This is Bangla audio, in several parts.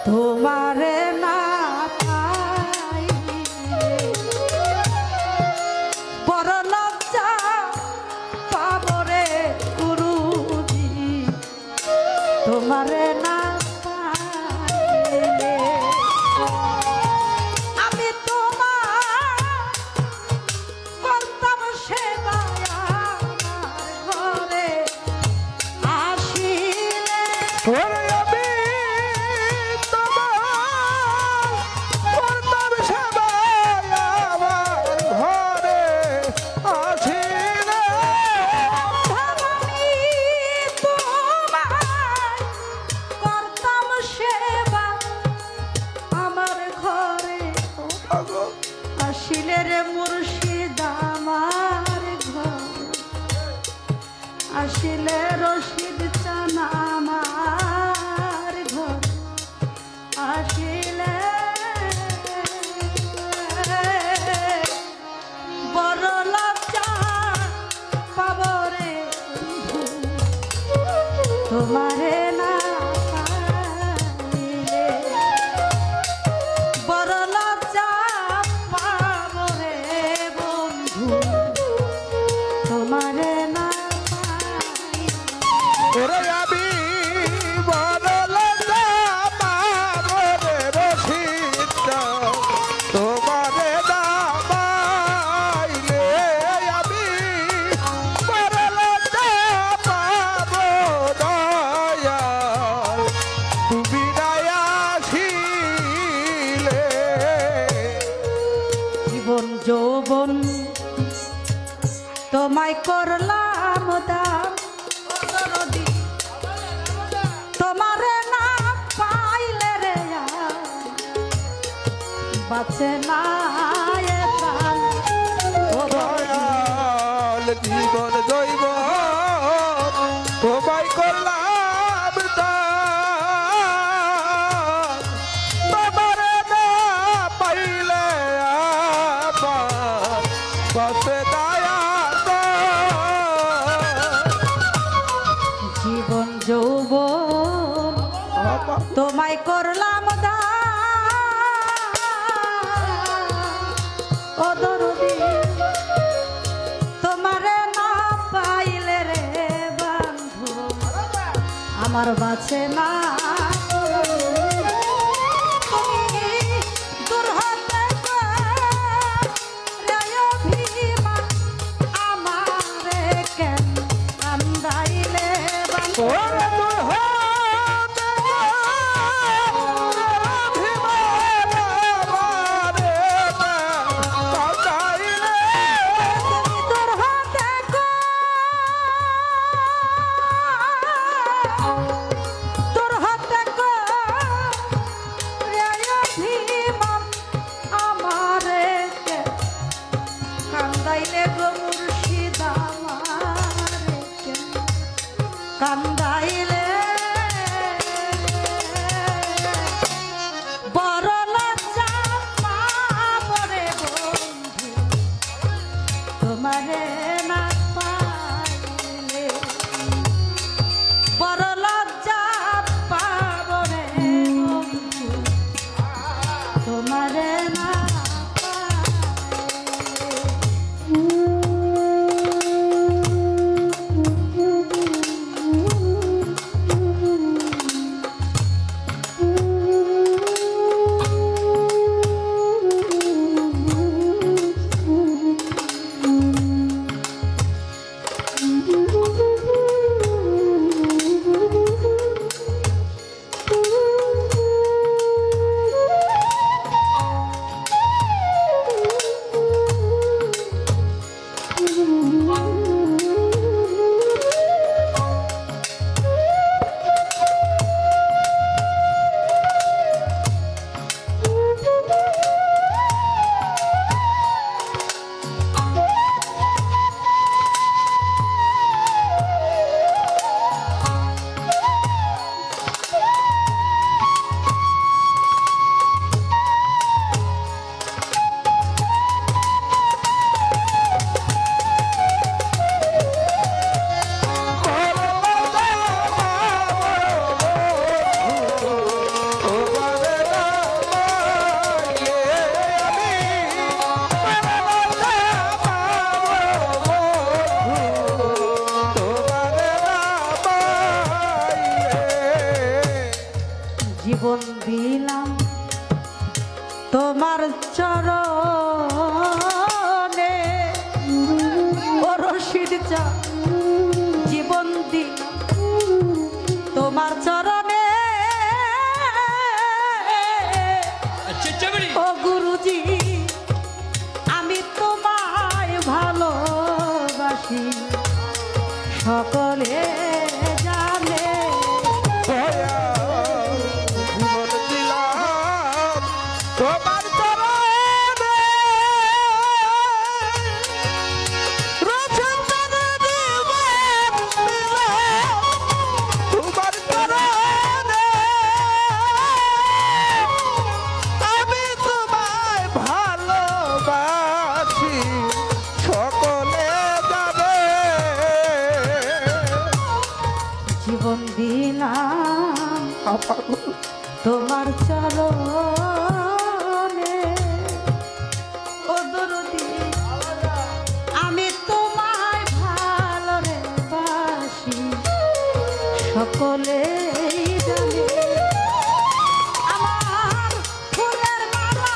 তোমারে না পাইলে বড় লজ্জা পাবরে গুরুজি তোমারে না পাইলে আমি তোমার করতাম সেবা আমার ঘরে আসিলে আসিলে রে মুর্শিদ আমার ঘর আসিলে রশিদ চান আমার ঘর আসিলে বড় লজ্জা পাব রে বন্ধু তোমারে না পাইলে বড় লজ্জা পাব রে বন্ধু তোমারে না ওরে আমি বড় লজ্জা পাবো রে রশিদ তোমারে না পাইলে আমি বড় লজ্জা পাবো দয়াল তুমি না আসিলে জীবন যৌবন তোমায় করলাম দাম দরদি তোমারে না পাইলে রে বাঁচে না এ প্রাণ ও দয়াল জীবন দৈব তোমায় করলাম দান তোমারে না পাইলে আমার বাঁচে দয়া জীবন যৌবন তোমায় করলাম দান ও দরদি তোমারে না পাইলে রে বন্ধু আমার বাঁচে না তুমি দূর হতে রে অভিমান আমারে কেন কান্দাইলে বন্ধু তোর হাত দিলাম তোমার চরণে ও রশিদ চা জীবন দিলাম তোমার চরণে ও গুরুজি আমি তোমায় ভালোবাসি সকলে জানে দয়া জীবন দিলাম তোমার চরণে রসুন চরণে জীবন দিলাম তোমার চরণে আমি তোমায় ভালোবাসি সকলে যাবে জীবন দিলাম তোমার চরণে ও দরদি আমি তোমায় ভালো রে বাসি সকলে জানে আমার ফুলের মালা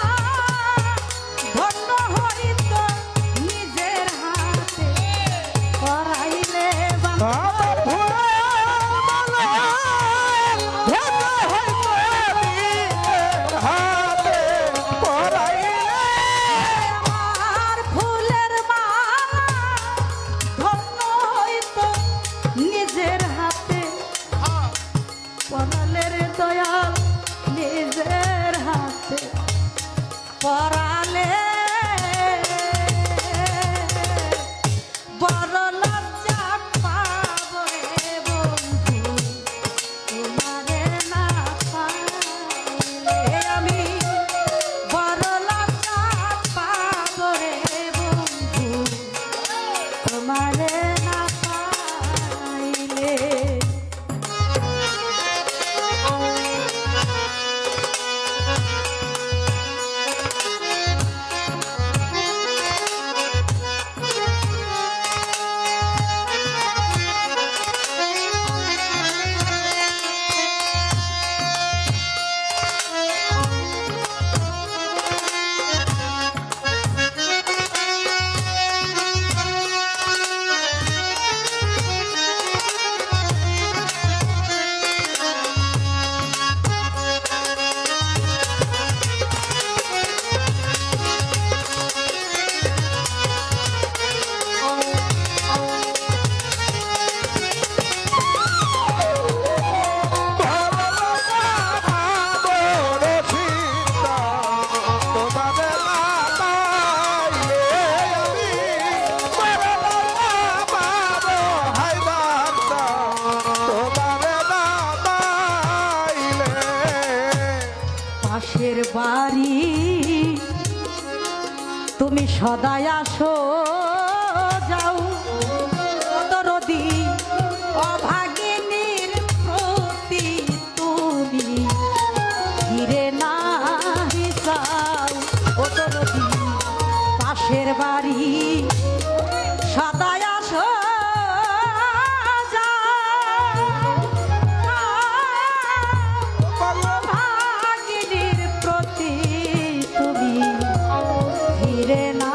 ধন্য হইত নিজের হাতে পরাইলে বাবা আমার ভুলের মালা ধন্য হইতো নিজের হাতে পরাইলে আমার ফুলের মালা ধন্য হইত নিজের হাতে পরালে রে দয়াল নিজের হাতে পরালে বড় লজ্জা পাব রে বন্ধু তোমারে না পাইলে আমি বড় লজ্জা পাব রে বন্ধু তোমারে না পাইলে পাশের বাড়ি তুমি সদাই আসো যাও দরদি অভাগিনীর প্রতি তুমি ফিরে না চাও ও দরদি পাশের বাড়ি সদাই আসো ভাগিনীর প্রতি তুমি ফিরে না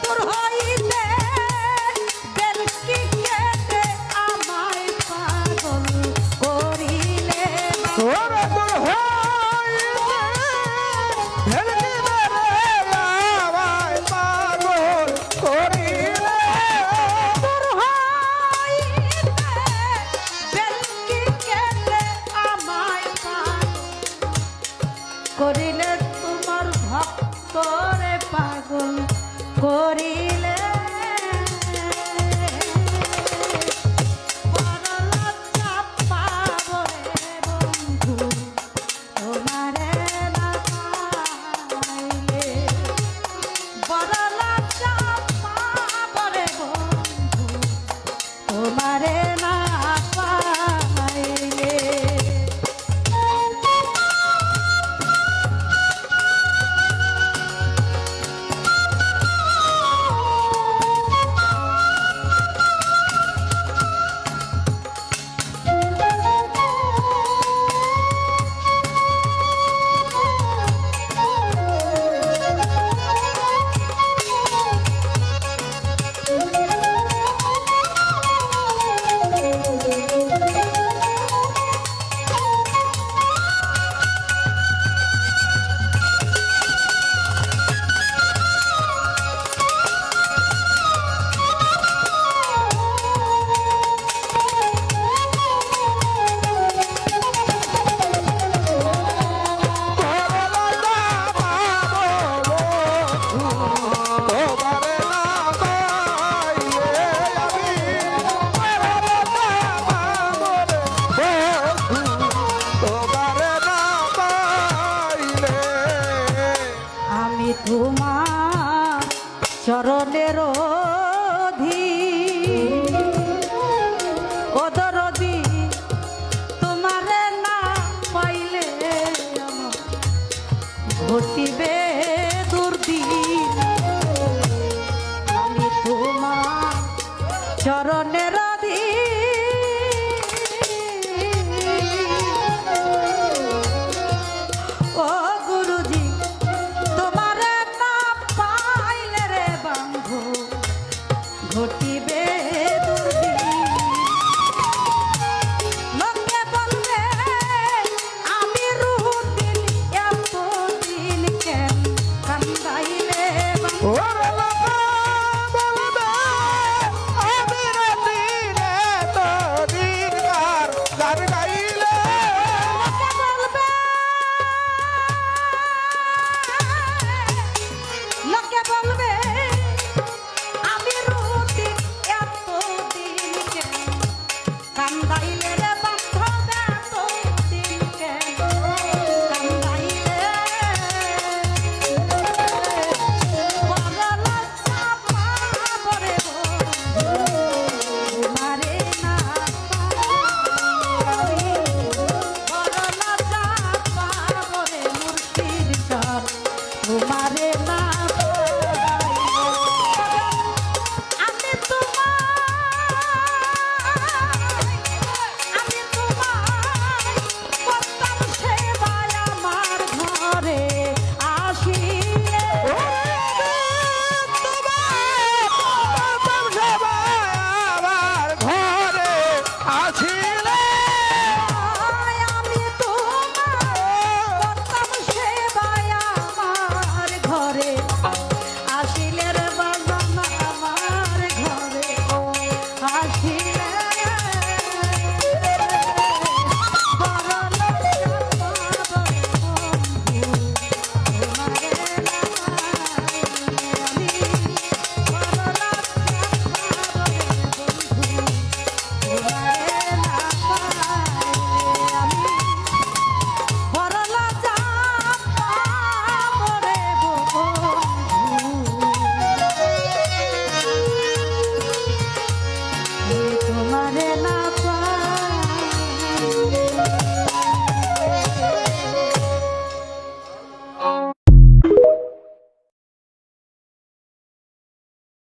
দূর হইতে বেলকি কেটে আমায় পাগল করিলে করিলে তোমার ভক্তরে পাগল করিলে বড় লজ্জা পাব রে বন্ধু তোমারে না পাইলে বড় লজ্জা পাব রে বন্ধু তোমারে না পাইলে অতি